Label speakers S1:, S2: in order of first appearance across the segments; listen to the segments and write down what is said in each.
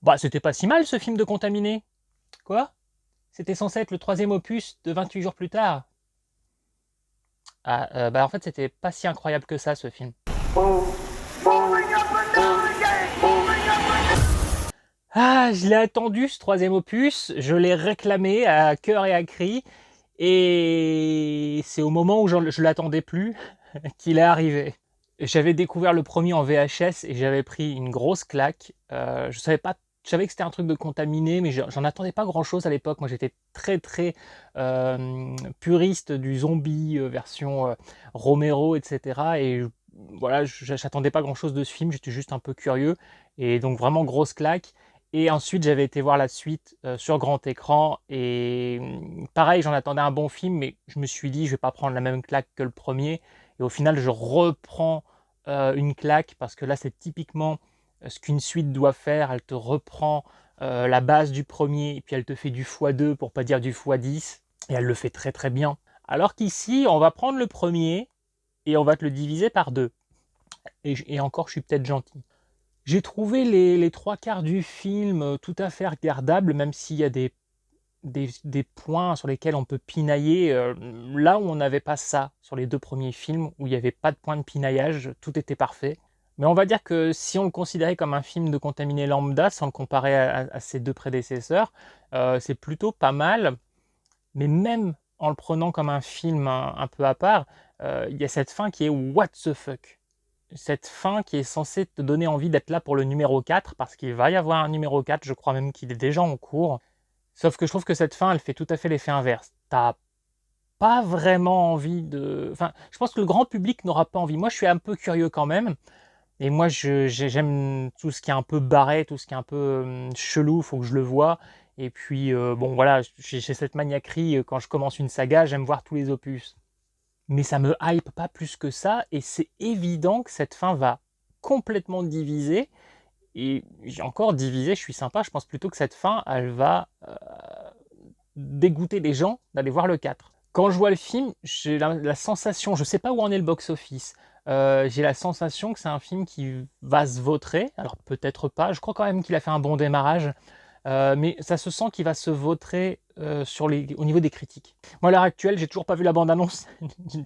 S1: Bah, c'était pas si mal ce film de Contaminé. Quoi? C'était censé être le troisième opus de 28 jours plus tard. Ah, bah en fait, c'était pas si incroyable que ça, ce film. Ah, je l'ai attendu, ce troisième opus. Je l'ai réclamé à cœur et à cri. Et c'est au moment où je l'attendais plus qu'il est arrivé. J'avais découvert le premier en VHS et j'avais pris une grosse claque. Je savais pas, je savais que c'était un truc de contaminé, mais j'en attendais pas grand-chose à l'époque. Moi, j'étais très puriste du zombie version Romero, etc. Et voilà, j'attendais pas grand-chose de ce film. J'étais juste un peu curieux et donc vraiment grosse claque. Et ensuite, j'avais été voir la suite sur grand écran et pareil, j'en attendais un bon film, mais je me suis dit, je vais pas prendre la même claque que le premier. Et au final, je reprends une claque parce que là, c'est typiquement ce qu'une suite doit faire. Elle te reprend la base du premier et puis elle te fait du x2 pour pas dire du x10 et elle le fait très bien. Alors qu'ici, on va prendre le premier et on va te le diviser par deux. Et encore, je suis peut-être gentil. J'ai trouvé les trois quarts du film tout à fait regardables, même s'il y a des points sur lesquels on peut pinailler, là où on n'avait pas ça sur les deux premiers films, où il n'y avait pas de point de pinaillage, tout était parfait. Mais on va dire que si on le considérait comme un film de contaminé lambda, sans le comparer à ses deux prédécesseurs, c'est plutôt pas mal. Mais même en le prenant comme un film un peu à part, il y a cette fin qui est what the fuck. Cette fin qui est censée te donner envie d'être là pour le numéro 4, parce qu'il va y avoir un numéro 4, je crois même qu'il est déjà en cours. Sauf que je trouve que cette fin, elle fait tout à fait l'effet inverse. T'as pas vraiment envie de... Enfin, je pense que le grand public n'aura pas envie. Moi, je suis un peu curieux quand même. Et moi, j'aime tout ce qui est un peu barré, tout ce qui est un peu chelou, faut que je le vois. Et puis, bon, voilà, j'ai cette maniaquerie. Quand je commence une saga, j'aime voir tous les opus. Mais ça me hype pas plus que ça. Et c'est évident que cette fin va complètement diviser. Et j'ai encore divisé, je suis sympa. Je pense plutôt que cette fin, elle va dégoûter les gens d'aller voir le 4. Quand je vois le film, j'ai la sensation, je sais pas où en est le box-office, j'ai la sensation que c'est un film qui va se vautrer, alors peut-être pas, je crois quand même qu'il a fait un bon démarrage, mais ça se sent qu'il va se vautrer au niveau des critiques. Moi à l'heure actuelle, j'ai toujours pas vu la bande-annonce,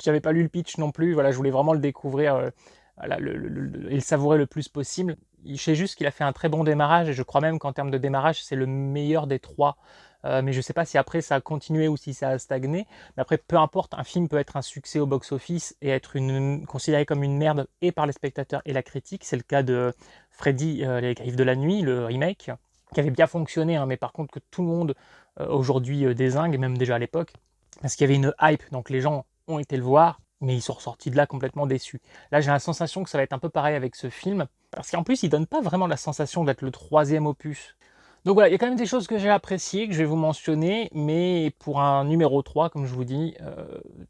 S1: j'avais pas lu le pitch non plus, voilà, je voulais vraiment le découvrir voilà, et le savourer le plus possible. Je sais juste qu'il a fait un très bon démarrage et je crois même qu'en termes de démarrage, c'est le meilleur des trois. Mais je ne sais pas si après ça a continué ou si ça a stagné. Mais après, peu importe, un film peut être un succès au box-office et être considéré comme une merde et par les spectateurs et la critique. C'est le cas de Freddy, les Griffes de la Nuit, le remake, qui avait bien fonctionné, hein, mais par contre que tout le monde aujourd'hui dézingue, même déjà à l'époque, parce qu'il y avait une hype, donc les gens ont été le voir, mais ils sont ressortis de là complètement déçus. Là, j'ai la sensation que ça va être un peu pareil avec ce film, parce qu'en plus, il donne pas vraiment la sensation d'être le troisième opus. Donc voilà, il y a quand même des choses que j'ai appréciées, que je vais vous mentionner, mais pour un numéro 3, comme je vous dis,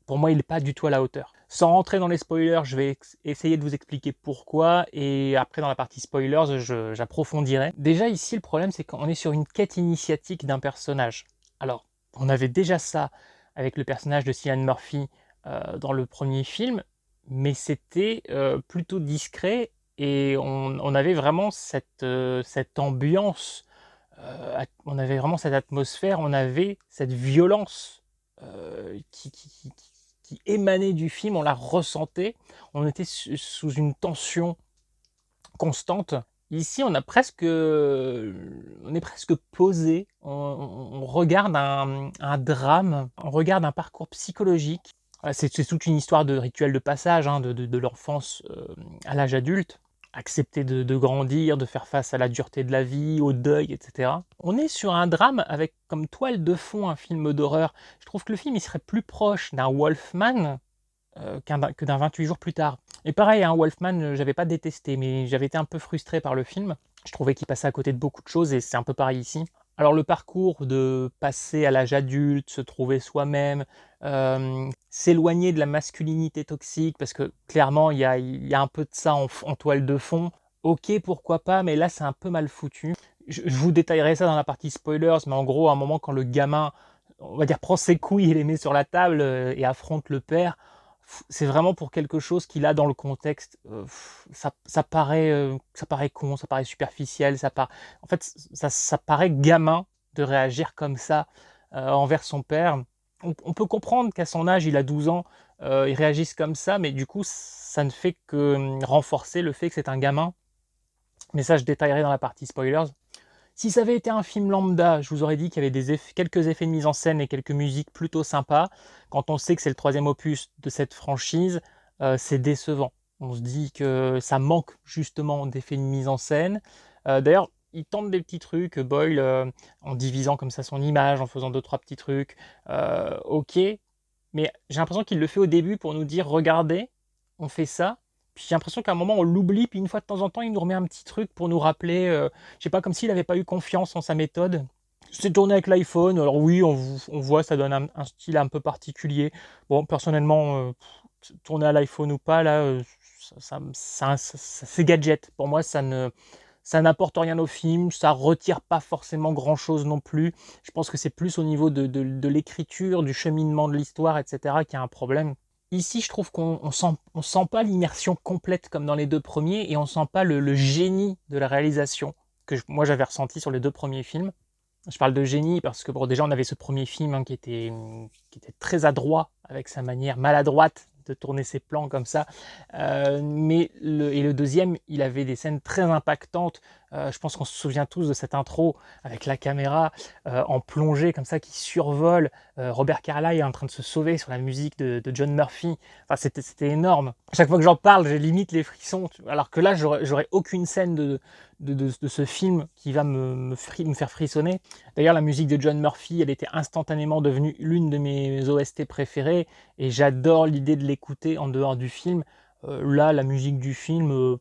S1: pour moi, il n'est pas du tout à la hauteur. Sans rentrer dans les spoilers, je vais essayer de vous expliquer pourquoi, et après dans la partie spoilers, j'approfondirai. Déjà ici, le problème, c'est qu'on est sur une quête initiatique d'un personnage. Alors, on avait déjà ça avec le personnage de Cillian Murphy dans le premier film, mais c'était plutôt discret, et on avait vraiment cette ambiance, on avait vraiment cette atmosphère, on avait cette violence qui émanait du film, on la ressentait, on était sous une tension constante. Ici, on est presque posé, on regarde un drame, on regarde un parcours psychologique. C'est toute une histoire de rituel de passage, hein, de l'enfance à l'âge adulte, accepter de grandir, de faire face à la dureté de la vie, au deuil, etc. On est sur un drame avec comme toile de fond un film d'horreur. Je trouve que le film il serait plus proche d'un Wolfman que d'un 28 jours plus tard. Et pareil, hein, Wolfman, j'avais pas détesté, mais j'avais été un peu frustré par le film. Je trouvais qu'il passait à côté de beaucoup de choses et c'est un peu pareil ici. Alors le parcours de passer à l'âge adulte, se trouver soi-même, s'éloigner de la masculinité toxique, parce que clairement il y a un peu de ça en toile de fond. Ok, pourquoi pas, mais là c'est un peu mal foutu. Je vous détaillerai ça dans la partie spoilers, mais en gros, à un moment quand le gamin, on va dire, prend ses couilles et les met sur la table et affronte le père, c'est vraiment pour quelque chose qu'il a dans le contexte. Ça paraît con, ça paraît superficiel, en fait, ça paraît gamin de réagir comme ça envers son père. On peut comprendre qu'à son âge, il a 12 ans, il réagisse comme ça, mais du coup, ça ne fait que renforcer le fait que c'est un gamin. Mais ça, je détaillerai dans la partie spoilers. Si ça avait été un film lambda, je vous aurais dit qu'il y avait quelques effets de mise en scène et quelques musiques plutôt sympas. Quand on sait que c'est le troisième opus de cette franchise, c'est décevant. On se dit que ça manque justement d'effets de mise en scène. D'ailleurs, il tente des petits trucs, Boyle, en divisant comme ça son image, en faisant deux, trois petits trucs. Ok, mais j'ai l'impression qu'il le fait au début pour nous dire, regardez, on fait ça. Puis j'ai l'impression qu'à un moment on l'oublie, puis une fois de temps en temps il nous remet un petit truc pour nous rappeler, je sais pas, comme s'il n'avait pas eu confiance en sa méthode. C'est tourné avec l'iPhone, alors oui, on voit, ça donne un style un peu particulier. Bon, personnellement, tourner à l'iPhone ou pas, là, c'est gadget. Pour moi, ça n'apporte rien au film, ça retire pas forcément grand-chose non plus. Je pense que c'est plus au niveau de l'écriture, du cheminement de l'histoire, etc., qu'il y a un problème. Ici, je trouve on sent pas l'immersion complète comme dans les deux premiers, et on sent pas le génie de la réalisation que moi j'avais ressenti sur les deux premiers films. Je parle de génie parce que bon, déjà on avait ce premier film qui était très adroit avec sa manière maladroite de tourner ses plans comme ça. Et le deuxième, il avait des scènes très impactantes. Je pense qu'on se souvient tous de cette intro avec la caméra en plongée comme ça qui survole. Robert Carlyle est en train de se sauver sur la musique de John Murphy. Enfin, c'était énorme. Chaque fois que j'en parle, j'ai limite les frissons. Alors que là, j'aurais aucune scène de ce film qui va me faire frissonner. D'ailleurs, la musique de John Murphy, elle était instantanément devenue l'une de mes OST préférées, et j'adore l'idée de l'écouter en dehors du film. Là, la musique du film,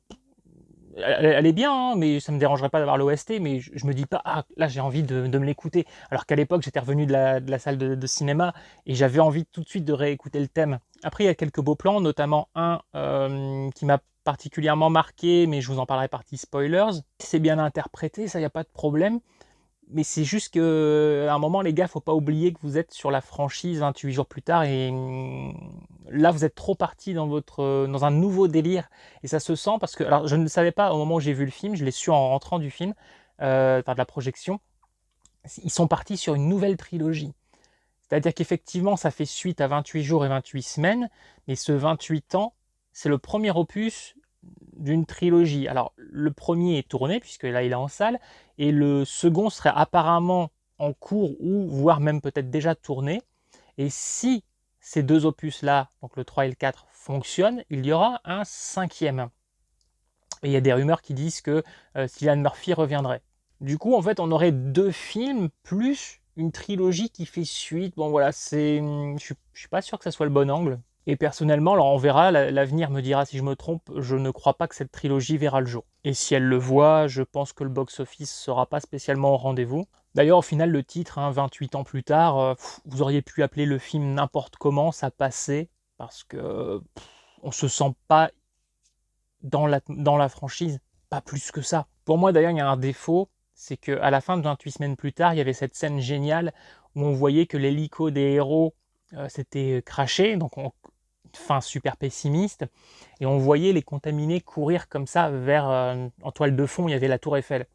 S1: elle est bien, hein, mais ça me dérangerait pas d'avoir l'OST, mais je me dis pas, ah, là j'ai envie de me l'écouter. Alors qu'à l'époque, j'étais revenu de la salle de cinéma, et j'avais envie tout de suite de réécouter le thème. Après, il y a quelques beaux plans, notamment un qui m'a particulièrement marqué, mais je vous en parlerai partie spoilers. C'est bien interprété, ça, il n'y a pas de problème. Mais c'est juste que à un moment, les gars, faut pas oublier que vous êtes sur la franchise 28 jours plus tard, et là, vous êtes trop parti dans un nouveau délire, et ça se sent parce que, alors, je ne le savais pas au moment où j'ai vu le film, je l'ai su en rentrant du film, de la projection. Ils sont partis sur une nouvelle trilogie. C'est-à-dire qu'effectivement, ça fait suite à 28 jours et 28 semaines, mais ce 28 ans, c'est le premier opus d'une trilogie. Alors, le premier est tourné, puisque là, il est en salle, et le second serait apparemment en cours, ou voire même peut-être déjà tourné. Et si ces deux opus-là, donc le 3 et le 4, fonctionnent, il y aura un cinquième. Et il y a des rumeurs qui disent que Cillian Murphy reviendrait. Du coup, en fait, on aurait deux films plus une trilogie qui fait suite. Bon, voilà, je suis pas sûr que ça soit le bon angle. Et personnellement, alors on verra, l'avenir me dira si je me trompe, je ne crois pas que cette trilogie verra le jour. Et si elle le voit, je pense que le box-office sera pas spécialement au rendez-vous. D'ailleurs, au final, le titre, 28 ans plus tard, vous auriez pu appeler le film n'importe comment, ça passait, parce que on se sent pas dans la franchise, pas plus que ça. Pour moi, d'ailleurs, il y a un défaut, c'est qu'à la fin de 28 semaines plus tard, il y avait cette scène géniale où on voyait que l'hélico des héros s'était craché, donc une fin super pessimiste, et on voyait les contaminés courir comme ça vers, en toile de fond, il y avait la tour Eiffel.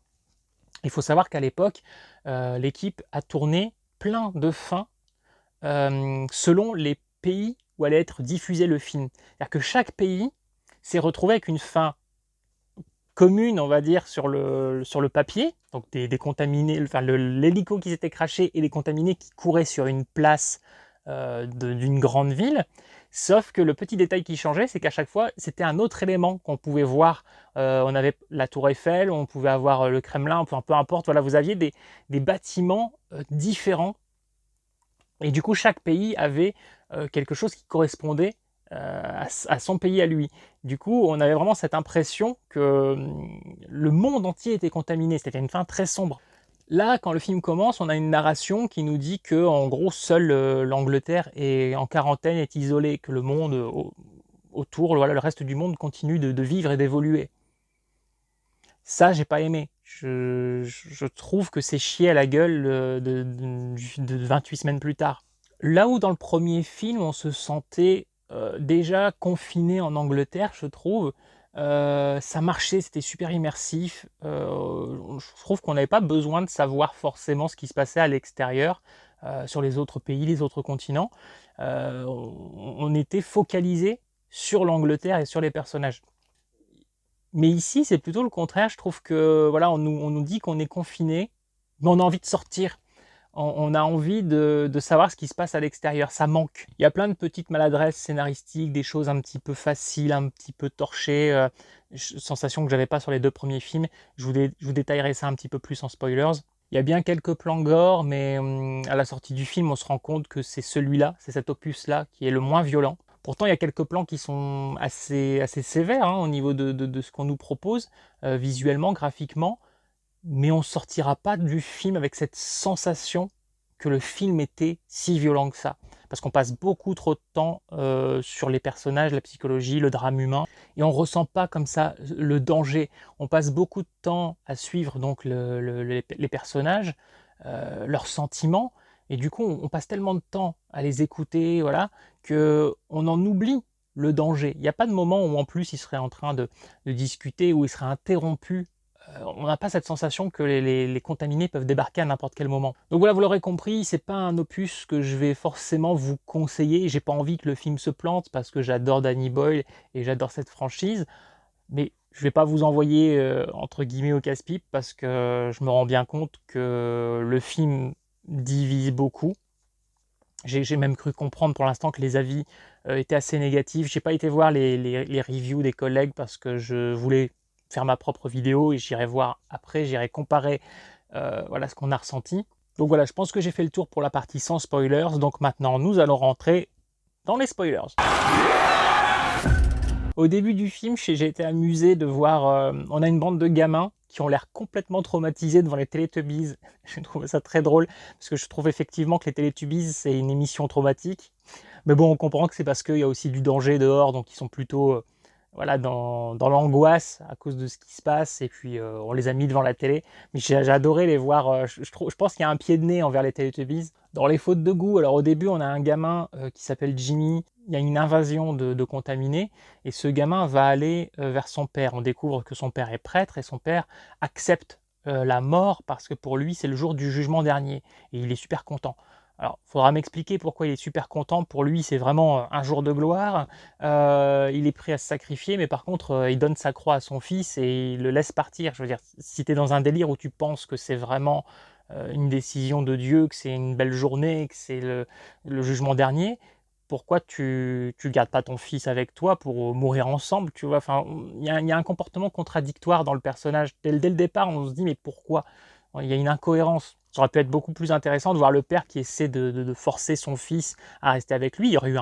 S1: Il faut savoir qu'à l'époque, l'équipe a tourné plein de fins selon les pays où allait être diffusé le film. C'est-à-dire que chaque pays s'est retrouvé avec une fin commune, on va dire, sur le papier, donc des contaminés, enfin l'hélico qui s'était craché et les contaminés qui couraient sur une place d'une grande ville. Sauf que le petit détail qui changeait, c'est qu'à chaque fois, c'était un autre élément qu'on pouvait voir. On avait la tour Eiffel, on pouvait avoir le Kremlin, peu importe. Voilà, vous aviez des bâtiments différents. Et du coup, chaque pays avait quelque chose qui correspondait à son pays à lui. Du coup, on avait vraiment cette impression que le monde entier était contaminé. C'était une fin très sombre. Là, quand le film commence, on a une narration qui nous dit que, en gros, seule l'Angleterre est en quarantaine, est isolée, que le monde autour, voilà, le reste du monde continue de vivre et d'évoluer. Ça, j'ai pas aimé. Je trouve que c'est chier à la gueule de 28 semaines plus tard. Là où dans le premier film, on se sentait déjà confiné en Angleterre, je trouve, ça marchait, c'était super immersif. Je trouve qu'on n'avait pas besoin de savoir forcément ce qui se passait à l'extérieur, sur les autres pays, les autres continents. On était focalisé sur l'Angleterre et sur les personnages. Mais ici, c'est plutôt le contraire. Je trouve que voilà, on nous dit qu'on est confiné, mais on a envie de sortir. On a envie de savoir ce qui se passe à l'extérieur. Ça manque. Il y a plein de petites maladresses scénaristiques, des choses un petit peu faciles, un petit peu torchées, sensation que j'avais pas sur les 2 premiers films. Je vous détaillerai ça un petit peu plus en spoilers. Il y a bien quelques plans gore, mais à la sortie du film, on se rend compte que c'est celui-là, c'est cet opus-là qui est le moins violent. Pourtant, il y a quelques plans qui sont assez sévères hein, au niveau de ce qu'on nous propose, visuellement, graphiquement, mais on ne sortira pas du film avec cette sensation que le film était si violent que ça. Parce qu'on passe beaucoup trop de temps sur les personnages, la psychologie, le drame humain, et on ne ressent pas comme ça le danger. On passe beaucoup de temps à suivre donc les personnages, leurs sentiments, et du coup on passe tellement de temps à les écouter, voilà, qu'on en oublie le danger. Il n'y a pas de moment où en plus il serait en train de discuter, où il serait interrompu. On n'a pas cette sensation que les contaminés peuvent débarquer à n'importe quel moment. Donc voilà, vous l'aurez compris, c'est pas un opus que je vais forcément vous conseiller. J'ai pas envie que le film se plante parce que j'adore Danny Boyle et j'adore cette franchise. Mais je vais pas vous envoyer entre guillemets au casse-pipe parce que je me rends bien compte que le film divise beaucoup. J'ai même cru comprendre pour l'instant que les avis étaient assez négatifs. J'ai pas été voir les reviews des collègues parce que je voulais faire ma propre vidéo et j'irai voir après, j'irai comparer voilà ce qu'on a ressenti. Donc voilà, je pense que j'ai fait le tour pour la partie sans spoilers. Donc maintenant, nous allons rentrer dans les spoilers. Au début du film, j'ai été amusé de voir, on a une bande de gamins qui ont l'air complètement traumatisés devant les Teletubbies. J'ai trouvé ça très drôle, parce que je trouve effectivement que les Teletubbies, c'est une émission traumatique. Mais bon, on comprend que c'est parce qu'il y a aussi du danger dehors, donc ils sont plutôt voilà, dans l'angoisse à cause de ce qui se passe, et puis on les a mis devant la télé. Mais j'ai adoré les voir, je pense qu'il y a un pied de nez envers les Teletubbies. Dans les fautes de goût, alors au début, on a un gamin qui s'appelle Jimmy, il y a une invasion de contaminés, et ce gamin va aller vers son père. On découvre que son père est prêtre, et son père accepte la mort, parce que pour lui, c'est le jour du jugement dernier, et il est super content. Alors, il faudra m'expliquer pourquoi il est super content. Pour lui, c'est vraiment un jour de gloire. Il est prêt à se sacrifier, mais par contre, il donne sa croix à son fils et il le laisse partir. Je veux dire, si tu es dans un délire où tu penses que c'est vraiment une décision de Dieu, que c'est une belle journée, que c'est le jugement dernier, pourquoi tu gardes pas ton fils avec toi pour mourir ensemble, tu vois? Enfin, il y a un comportement contradictoire dans le personnage. Dès le départ, on se dit: «Mais pourquoi?» Il y a une incohérence. Ça aurait pu être beaucoup plus intéressant de voir le père qui essaie de forcer son fils à rester avec lui. Il y aurait eu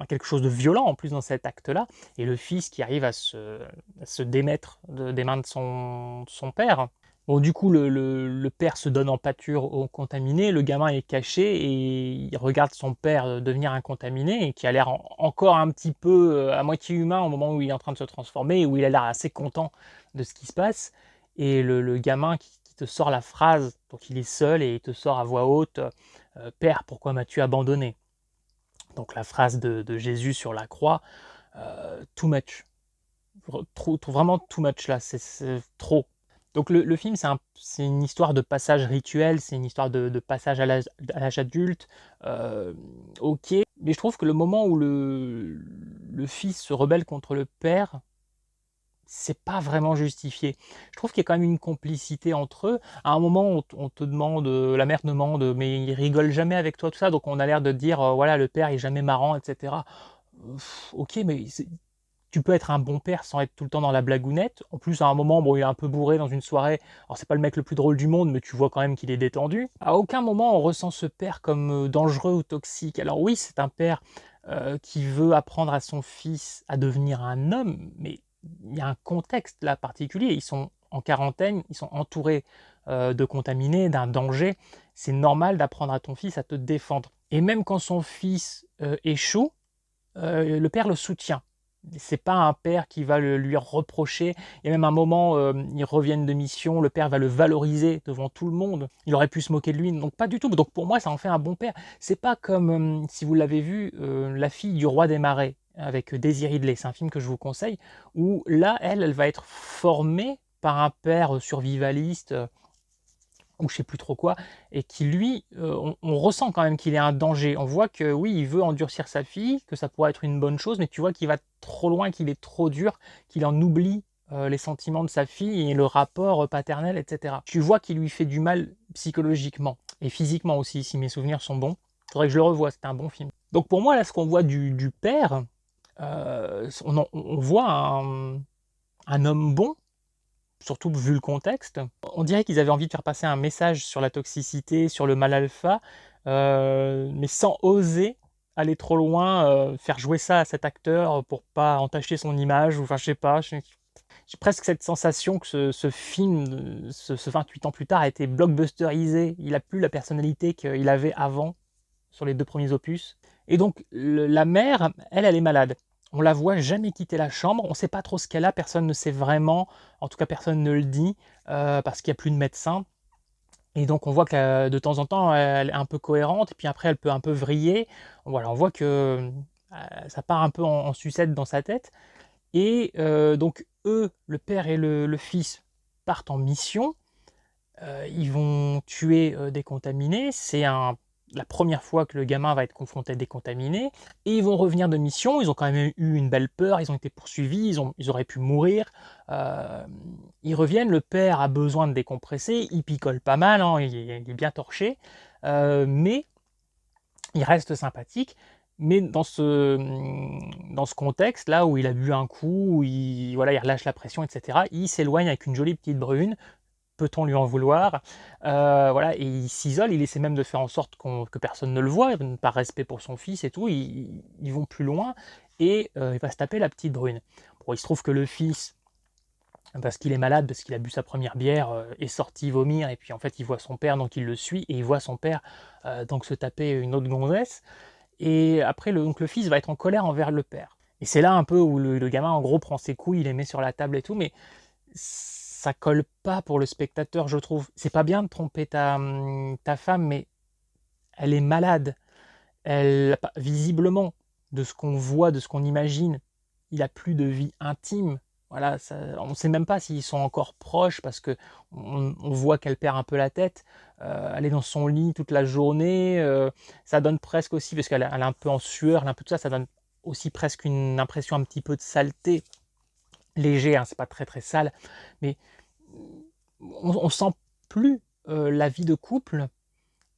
S1: quelque chose de violent en plus dans cet acte-là, et le fils qui arrive à se démettre des mains de son père. Bon, du coup, le père se donne en pâture aux contaminés, le gamin est caché et il regarde son père devenir un contaminé et qui a l'air encore un petit peu à moitié humain au moment où il est en train de se transformer, où il a l'air assez content de ce qui se passe. Et le gamin qui te sort la phrase, donc il est seul et il te sort à voix haute Père, pourquoi m'as-tu abandonné? Donc la phrase de Jésus sur la croix, too much. Vraiment too much là, c'est trop. Donc le film, c'est une histoire de passage rituel, c'est une histoire de passage à l'âge adulte, ok. Mais je trouve que le moment où le fils se rebelle contre le père, c'est pas vraiment justifié. Je trouve qu'il y a quand même une complicité entre eux. À un moment, on te demande, la mère demande, mais il rigole jamais avec toi, tout ça, donc on a l'air de dire, voilà, le père est jamais marrant, etc. Ok, mais tu peux être un bon père sans être tout le temps dans la blagounette. En plus, à un moment, bon, il est un peu bourré dans une soirée. Alors, c'est pas le mec le plus drôle du monde, mais tu vois quand même qu'il est détendu. À aucun moment, on ressent ce père comme dangereux ou toxique. Alors oui, c'est un père qui veut apprendre à son fils à devenir un homme, mais il y a un contexte là particulier. Ils sont en quarantaine, ils sont entourés de contaminés, d'un danger. C'est normal d'apprendre à ton fils à te défendre. Et même quand son fils échoue, le père le soutient. c'est pas un père qui va lui reprocher. Il y a même un moment, ils reviennent de mission, le père va le valoriser devant tout le monde. Il aurait pu se moquer de lui, donc pas du tout. Donc pour moi, ça en fait un bon père. C'est pas comme, si vous l'avez vu, La fille du roi des marais, avec Daisy Ridley. C'est un film que je vous conseille, où là, elle va être formée par un père survivaliste, ou je sais plus trop quoi, et qui lui, on ressent quand même qu'il est un danger. On voit que oui, il veut endurcir sa fille, que ça pourrait être une bonne chose, mais tu vois qu'il va trop loin, qu'il est trop dur, qu'il en oublie les sentiments de sa fille et le rapport paternel, etc. Tu vois qu'il lui fait du mal psychologiquement et physiquement aussi, si mes souvenirs sont bons. Faudrait que je le revoie, c'était un bon film. Donc pour moi, là, ce qu'on voit du père, on voit un homme bon, surtout vu le contexte. On dirait qu'ils avaient envie de faire passer un message sur la toxicité, sur le mal alpha, mais sans oser aller trop loin, faire jouer ça à cet acteur pour pas entacher son image, ou enfin je sais pas, j'ai presque cette sensation que ce film, ce 28 ans plus tard, a été blockbusterisé. Il a plus la personnalité qu'il avait avant, sur les 2 premiers opus. Et donc la mère, elle est malade. On la voit jamais quitter la chambre, on ne sait pas trop ce qu'elle a, personne ne sait vraiment, en tout cas personne ne le dit, parce qu'il n'y a plus de médecin. Et donc on voit que de temps en temps, elle est un peu cohérente, et puis après elle peut un peu vriller. Voilà, on voit que ça part un peu en sucette dans sa tête. Et donc eux, le père et le fils, partent en mission. Ils vont tuer des contaminés. C'est la première fois que le gamin va être confronté à des contaminés. Et ils vont revenir de mission. Ils ont quand même eu une belle peur. Ils ont été poursuivis. Ils auraient pu mourir. Euh, Ils reviennent. Le père a besoin de décompresser. Il picole pas mal, hein, il est bien torché. Mais il reste sympathique. Mais dans ce contexte-là où il a bu un coup, où voilà, il relâche la pression, etc., il s'éloigne avec une jolie petite brune. Peut-on lui en vouloir? Voilà, et il s'isole, il essaie même de faire en sorte que personne ne le voit, par respect pour son fils et tout, ils vont plus loin, et il va se taper la petite brune. Bon, il se trouve que le fils, parce qu'il est malade, parce qu'il a bu sa première bière, est sorti vomir, et puis en fait il voit son père, donc il le suit, et il voit son père donc se taper une autre gonzesse, et après donc le fils va être en colère envers le père. Et c'est là un peu où le gamin en gros prend ses couilles, il les met sur la table et tout, mais ça colle pas pour le spectateur, je trouve. C'est pas bien de tromper ta femme, mais elle est malade. Visiblement, de ce qu'on voit, de ce qu'on imagine, il a plus de vie intime. Voilà, on ne sait même pas s'ils sont encore proches parce que on voit qu'elle perd un peu la tête. Elle est dans son lit toute la journée. Ça donne presque aussi, parce qu'elle elle est un peu en sueur, elle a un peu tout ça, ça donne aussi presque une impression un petit peu de saleté. Léger, hein, c'est pas très très sale, mais on sent plus la vie de couple.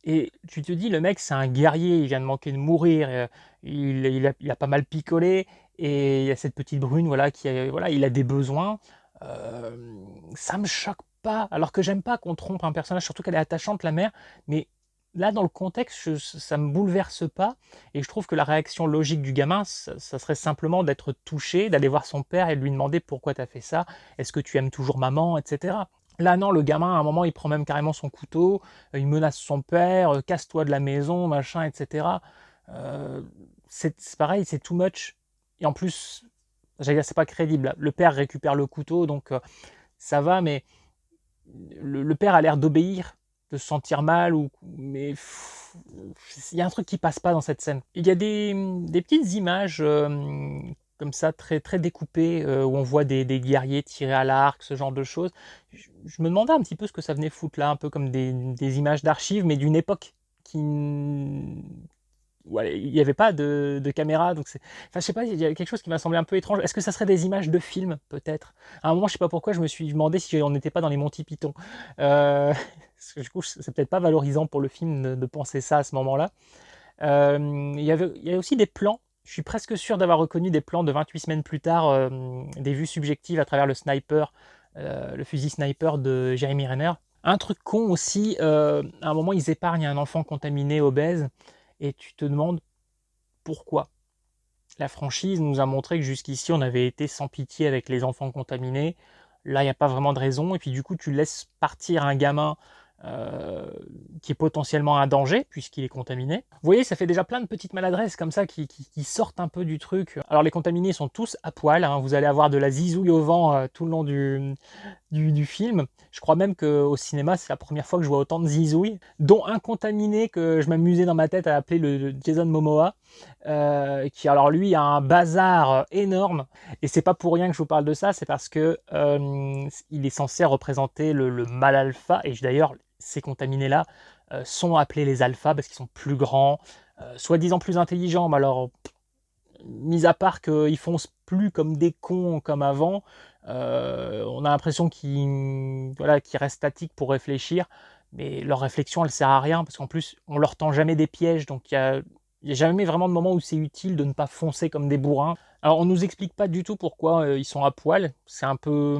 S1: Et tu te dis, le mec, c'est un guerrier, il vient de manquer de mourir, il a pas mal picolé, et il y a cette petite brune, voilà, voilà, il a des besoins. Ça me choque pas, alors que j'aime pas qu'on trompe un personnage, surtout qu'elle est attachante, la mère, mais là, dans le contexte, ça me bouleverse pas, et je trouve que la réaction logique du gamin, ça serait simplement d'être touché, d'aller voir son père et de lui demander pourquoi tu as fait ça, est-ce que tu aimes toujours maman, etc. Là, non, le gamin, à un moment, il prend même carrément son couteau, il menace son père, casse-toi de la maison, machin, etc. Euh, c'est pareil, c'est too much. Et en plus, j'allais dire, c'est pas crédible. Le père récupère le couteau, donc ça va, mais le père a l'air d'obéir, de se sentir mal, mais il y a un truc qui passe pas dans cette scène. Il y a des petites images comme ça, très, très découpées, où on voit des guerriers tirer à l'arc, ce genre de choses. Je me demandais un petit peu ce que ça venait foutre là, un peu comme des images d'archives, mais d'une époque qui, ouais, il n'y avait pas de caméra, donc enfin, je sais pas, il y a quelque chose qui m'a semblé un peu étrange. Est-ce que ça serait des images de films, peut-être? À un moment, je sais pas pourquoi, je me suis demandé si on n'était pas dans les Monty Python. Parce que du coup, c'est peut-être pas valorisant pour le film de penser ça à ce moment-là. Il y a aussi des plans. Je suis presque sûr d'avoir reconnu des plans de 28 semaines plus tard, des vues subjectives à travers le sniper, le fusil sniper de Jeremy Renner. Un truc con aussi, à un moment, ils épargnent un enfant contaminé, obèse, et tu te demandes pourquoi. La franchise nous a montré que jusqu'ici, on avait été sans pitié avec les enfants contaminés. Là, il n'y a pas vraiment de raison. Et puis du coup, tu laisses partir un gamin euh, qui est potentiellement un danger puisqu'il est contaminé. Vous voyez, ça fait déjà plein de petites maladresses comme ça qui sortent un peu du truc. Alors les contaminés sont tous à poil, hein. Vous allez avoir de la zizouille au vent tout le long du film. Je crois même qu'au cinéma, c'est la première fois que je vois autant de zizouilles, dont un contaminé que je m'amusais dans ma tête à appeler le Jason Momoa, qui alors lui a un bazar énorme. Et c'est pas pour rien que je vous parle de ça, c'est parce que il est censé représenter le mâle alpha. Et d'ailleurs, ces contaminés-là sont appelés les alphas parce qu'ils sont plus grands, soi-disant plus intelligents. Mais alors, mis à part qu'ils foncent plus comme des cons comme avant, on a l'impression qu'ils restent statiques pour réfléchir, mais leur réflexion elle sert à rien parce qu'en plus on leur tend jamais des pièges, donc il y a jamais vraiment de moment où c'est utile de ne pas foncer comme des bourrins. Alors on nous explique pas du tout pourquoi ils sont à poil, c'est un peu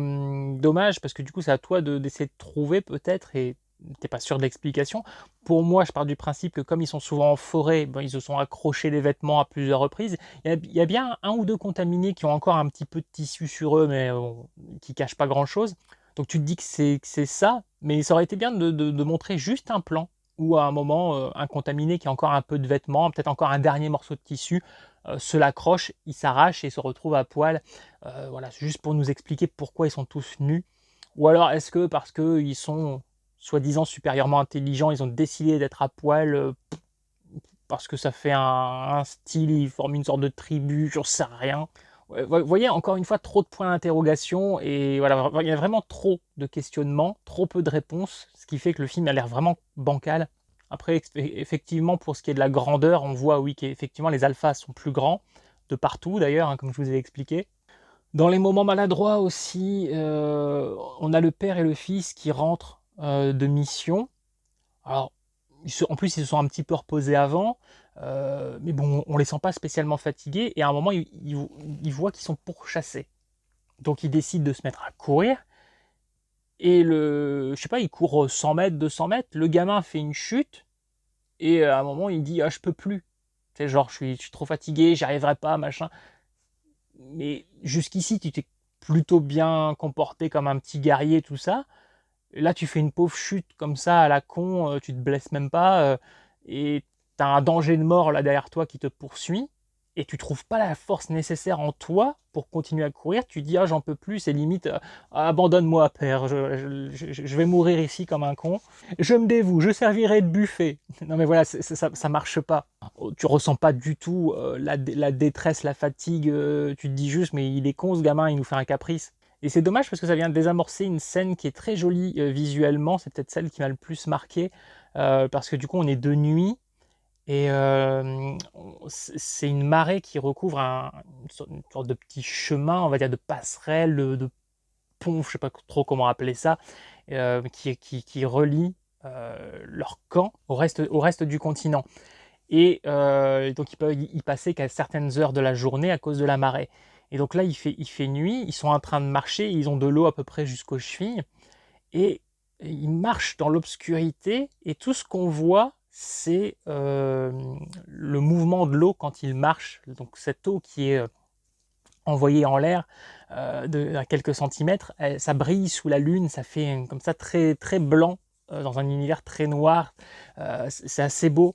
S1: dommage parce que du coup c'est à toi d'essayer de trouver peut-être et t'es pas sûr de l'explication. Pour moi, je pars du principe que comme ils sont souvent en forêt, ben, ils se sont accrochés les vêtements à plusieurs reprises. Il y a bien un ou deux contaminés qui ont encore un petit peu de tissu sur eux, mais qui cachent pas grand-chose. Donc tu te dis que c'est ça, mais ça aurait été bien de montrer juste un plan où à un moment, un contaminé qui a encore un peu de vêtements, peut-être encore un dernier morceau de tissu, se l'accroche, il s'arrache et se retrouve à poil. Voilà, c'est juste pour nous expliquer pourquoi ils sont tous nus. Ou alors est-ce que parce qu'ils sont soi-disant supérieurement intelligents, ils ont décidé d'être à poil parce que ça fait un style, ils forment une sorte de tribu, j'en sais rien. Ouais, vous voyez, encore une fois, trop de points d'interrogation et voilà, il y a vraiment trop de questionnements, trop peu de réponses, ce qui fait que le film a l'air vraiment bancal. Après, effectivement, pour ce qui est de la grandeur, on voit, oui, qu'effectivement, les alphas sont plus grands, de partout d'ailleurs, hein, comme je vous ai expliqué. Dans les moments maladroits aussi, on a le père et le fils qui rentrent de mission. Alors, en plus, ils se sont un petit peu reposés avant, mais bon, on les sent pas spécialement fatigués, et à un moment, ils voient qu'ils sont pourchassés. Donc, ils décident de se mettre à courir, et je sais pas, ils courent 100 mètres, 200 mètres, le gamin fait une chute, et à un moment, il dit « Ah, je peux plus ». C'est genre, je suis trop fatigué, j'y arriverai pas, machin. Mais jusqu'ici, tu t'es plutôt bien comporté comme un petit guerrier, tout ça. Là, tu fais une pauvre chute comme ça à la con, tu te blesses même pas, et tu as un danger de mort là derrière toi qui te poursuit, et tu trouves pas la force nécessaire en toi pour continuer à courir. Tu dis, ah, j'en peux plus, c'est limite, abandonne-moi, père, je vais mourir ici comme un con. Je me dévoue, je servirai de buffet. Non, mais voilà, ça marche pas. Tu ressens pas du tout la détresse, la fatigue, tu te dis juste, mais il est con ce gamin, il nous fait un caprice. Et c'est dommage parce que ça vient désamorcer une scène qui est très jolie visuellement, c'est peut-être celle qui m'a le plus marqué, parce que du coup on est de nuit, et c'est une marée qui recouvre une sorte de petit chemin, on va dire de passerelle, de pont, je sais pas trop comment appeler ça, qui relie leur camp au reste du continent. Et donc ils peuvent y passer qu'à certaines heures de la journée à cause de la marée. Et donc là, il fait nuit, ils sont en train de marcher, ils ont de l'eau à peu près jusqu'aux chevilles, et ils marchent dans l'obscurité, et tout ce qu'on voit, c'est le mouvement de l'eau quand ils marchent. Donc cette eau qui est envoyée en l'air à quelques centimètres, ça brille sous la lune, ça fait comme ça très, très blanc, dans un univers très noir. C'est assez beau.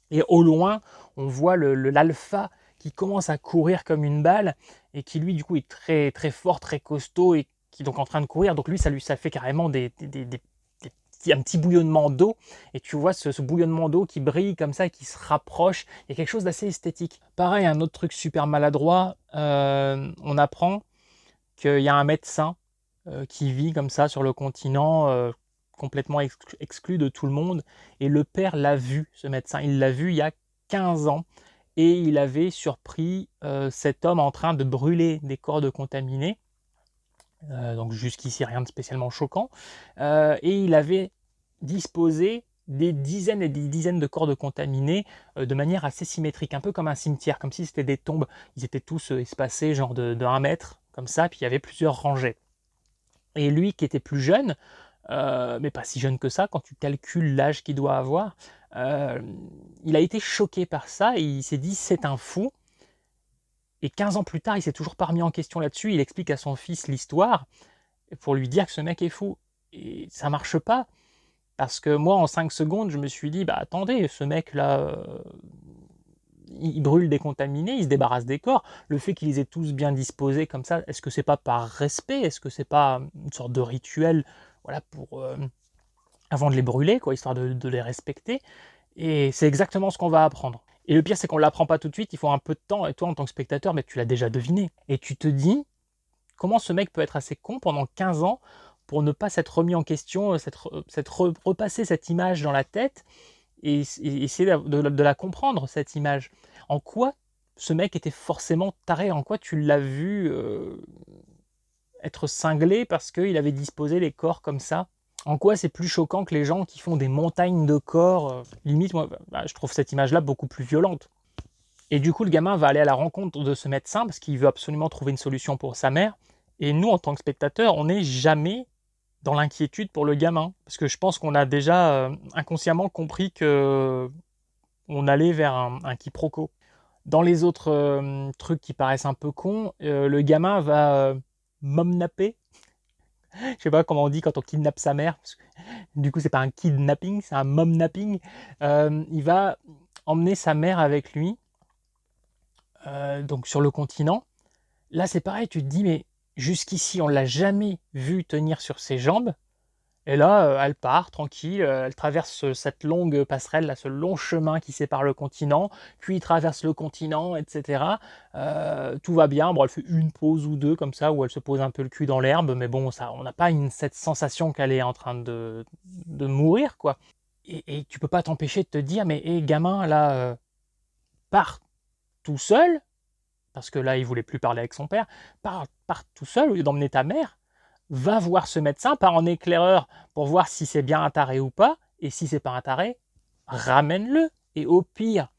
S1: Et au loin, on voit l'alpha qui commence à courir comme une balle, et qui lui du coup est très très fort, très costaud, et qui est donc en train de courir. Donc lui ça fait carrément un petit bouillonnement d'eau, et tu vois ce bouillonnement d'eau qui brille comme ça, qui se rapproche. Il y a quelque chose d'assez esthétique. Pareil, un autre truc super maladroit, on apprend qu'il y a un médecin qui vit comme ça sur le continent, complètement exclu de tout le monde. Et le père l'a vu, ce médecin. Il l'a vu il y a 15 ans. Et il avait surpris cet homme en train de brûler des corps de contaminés. Donc jusqu'ici, rien de spécialement choquant. Et il avait disposé des dizaines et des dizaines de corps de contaminés de manière assez symétrique, un peu comme un cimetière, comme si c'était des tombes. Ils étaient tous espacés genre de 1 mètre, comme ça, puis il y avait plusieurs rangées. Et lui qui était plus jeune, mais pas si jeune que ça, quand tu calcules l'âge qu'il doit avoir, euh, il a été choqué par ça, et il s'est dit c'est un fou. Et 15 ans plus tard, il s'est toujours pas remis en question là-dessus. Il explique à son fils l'histoire pour lui dire que ce mec est fou. Et ça marche pas. Parce que moi, en 5 secondes, je me suis dit, bah attendez, ce mec-là, il brûle des contaminés, il se débarrasse des corps. Le fait qu'ils les aient tous bien disposés comme ça, est-ce que c'est pas par respect? Est-ce que c'est pas une sorte de rituel, voilà, pour avant de les brûler, quoi, histoire de les respecter? Et c'est exactement ce qu'on va apprendre. Et le pire, c'est qu'on ne l'apprend pas tout de suite, il faut un peu de temps, et toi, en tant que spectateur, mais tu l'as déjà deviné. Et tu te dis, comment ce mec peut être assez con pendant 15 ans pour ne pas s'être remis en question, s'être repassé cette image dans la tête et essayer de la comprendre, cette image. En quoi ce mec était forcément taré? En quoi tu l'as vu être cinglé parce qu'il avait disposé les corps comme ça? En quoi c'est plus choquant que les gens qui font des montagnes de corps limite, moi, je trouve cette image-là beaucoup plus violente. Et du coup, le gamin va aller à la rencontre de ce médecin parce qu'il veut absolument trouver une solution pour sa mère. Et nous, en tant que spectateurs, on n'est jamais dans l'inquiétude pour le gamin. Parce que je pense qu'on a déjà inconsciemment compris que on allait vers un quiproquo. Dans les autres trucs qui paraissent un peu cons, le gamin va momnapper. Je sais pas comment on dit quand on kidnappe sa mère. Parce que, du coup, c'est pas un kidnapping, c'est un momnapping. Il va emmener sa mère avec lui, donc sur le continent. Là, c'est pareil, tu te dis, mais jusqu'ici, on l'a jamais vu tenir sur ses jambes. Et là, elle part tranquille, elle traverse cette longue passerelle, là, ce long chemin qui sépare le continent, puis il traverse le continent, etc. Tout va bien. Bon, elle fait une pause ou deux comme ça, où elle se pose un peu le cul dans l'herbe, mais bon, ça, on n'a pas cette sensation qu'elle est en train de mourir, quoi. Et tu peux pas t'empêcher de te dire, mais gamin, là, part tout seul, parce que là, il voulait plus parler avec son père, part tout seul au lieu d'emmener ta mère, va voir ce médecin, part en éclaireur pour voir si c'est bien un taré ou pas, et si c'est pas un taré, ramène-le. Et au pire,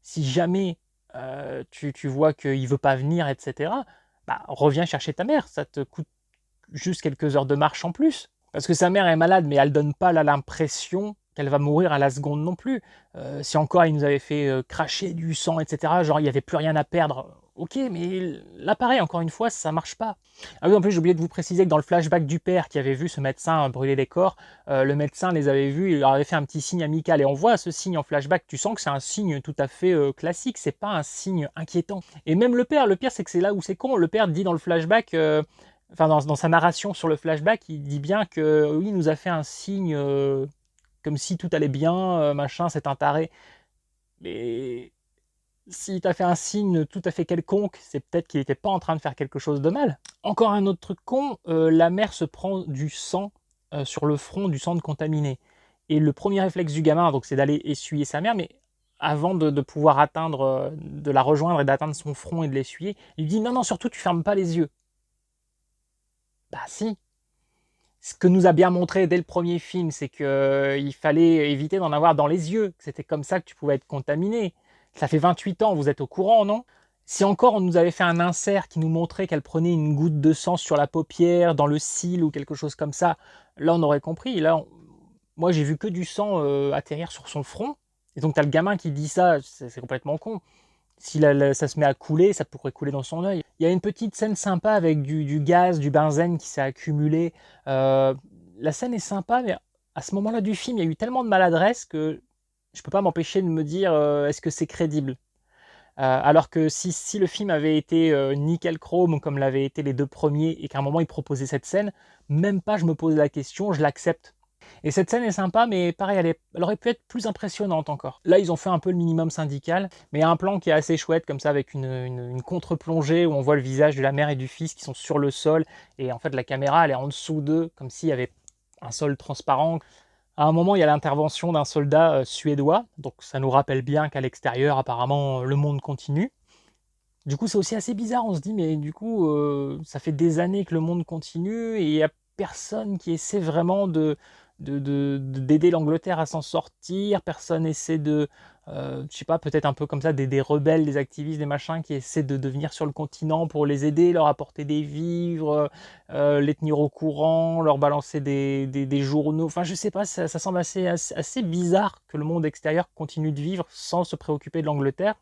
S1: si jamais tu vois qu'il veut pas venir, etc., bah, reviens chercher ta mère, ça te coûte juste quelques heures de marche en plus. Parce que sa mère est malade, mais elle donne pas l'impression qu'elle va mourir à la seconde non plus. Si encore il nous avait fait cracher du sang, etc., genre il n'y avait plus rien à perdre, ok, mais là pareil, encore une fois, ça marche pas. Ah oui, en plus j'ai oublié de vous préciser que dans le flashback du père qui avait vu ce médecin brûler les corps, le médecin les avait vus, il leur avait fait un petit signe amical, et on voit ce signe en flashback, tu sens que c'est un signe tout à fait classique, c'est pas un signe inquiétant. Et même le pire c'est que c'est là où c'est con, le père dit dans le flashback... Enfin, dans sa narration sur le flashback, il dit bien que oui, il nous a fait un signe comme si tout allait bien, machin, c'est un taré. Mais s'il t'a fait un signe tout à fait quelconque, c'est peut-être qu'il n'était pas en train de faire quelque chose de mal. Encore un autre truc con, la mère se prend du sang sur le front, du sang de contaminé. Et le premier réflexe du gamin, donc, c'est d'aller essuyer sa mère, mais avant de pouvoir atteindre, de la rejoindre et d'atteindre son front et de l'essuyer, il lui dit non, non, surtout tu fermes pas les yeux. Bah si. Ce que nous a bien montré dès le premier film, c'est qu'il fallait éviter d'en avoir dans les yeux. C'était comme ça que tu pouvais être contaminé. Ça fait 28 ans, vous êtes au courant, non? Si encore on nous avait fait un insert qui nous montrait qu'elle prenait une goutte de sang sur la paupière, dans le cil ou quelque chose comme ça, là on aurait compris. Là, moi j'ai vu que du sang atterrir sur son front. Et donc t'as le gamin qui dit ça, c'est complètement con. Si ça se met à couler, ça pourrait couler dans son œil. Il y a une petite scène sympa avec du gaz, du benzène qui s'est accumulé. La scène est sympa, mais à ce moment-là du film, il y a eu tellement de maladresse que je ne peux pas m'empêcher de me dire est-ce que c'est crédible. Alors que si le film avait été nickel chrome comme l'avaient été les deux premiers et qu'à un moment il proposait cette scène, même pas je me pose la question, je l'accepte. Et cette scène est sympa, mais pareil, elle aurait pu être plus impressionnante encore. Là, ils ont fait un peu le minimum syndical, mais il y a un plan qui est assez chouette, comme ça, avec une contre-plongée où on voit le visage de la mère et du fils qui sont sur le sol, et en fait, la caméra, elle est en dessous d'eux, comme s'il y avait un sol transparent. À un moment, il y a l'intervention d'un soldat suédois, donc ça nous rappelle bien qu'à l'extérieur, apparemment, le monde continue. Du coup, c'est aussi assez bizarre, on se dit, mais du coup, ça fait des années que le monde continue et il n'y a personne qui essaie vraiment d'aider l'Angleterre à s'en sortir, personne essaie je sais pas, peut-être un peu comme ça, des rebelles, des activistes, des machins qui essaient de venir sur le continent pour les aider, leur apporter des vivres, les tenir au courant, leur balancer des journaux, enfin je sais pas, ça semble assez bizarre que le monde extérieur continue de vivre sans se préoccuper de l'Angleterre